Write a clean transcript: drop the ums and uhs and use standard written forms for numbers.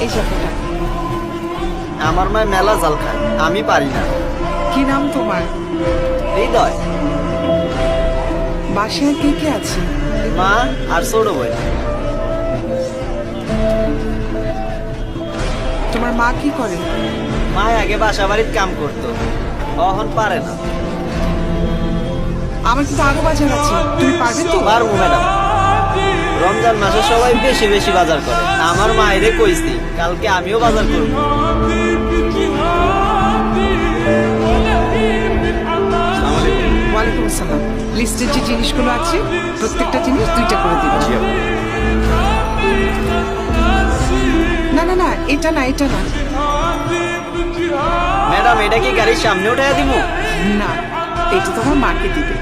এই চাকরিটা। আমার মায় মেলা জাল খায়, আমি পারি না। কি নাম তোমার? হৃদয়। বাসায় কে কে আছে? মা আর ছোট ভাই। তোমার মা কি করে? মা আগে বাসা বাড়ির কাম করতো, এখন পারে না। আমার কিন্তু আরো বাজার আছে, তুমি পারবে তো? পারবো ম্যাডাম। রমজান মাসে সবাই বেশি বেশি বাজার করে, আমার মায়েরে কইছি কালকে আমিও বাজার করবো। ওয়ালাইকুম আসসালাম। লিস্টের যে জিনিসগুলো আছে প্রত্যেকটা জিনিস 2টা করে দিবেন। না না না, এটা না, এটা না। ম্যাডাম এটা কি গাড়ির সামনে উঠাইয়া দিব? না, এটা তোমার মাকে দিবে।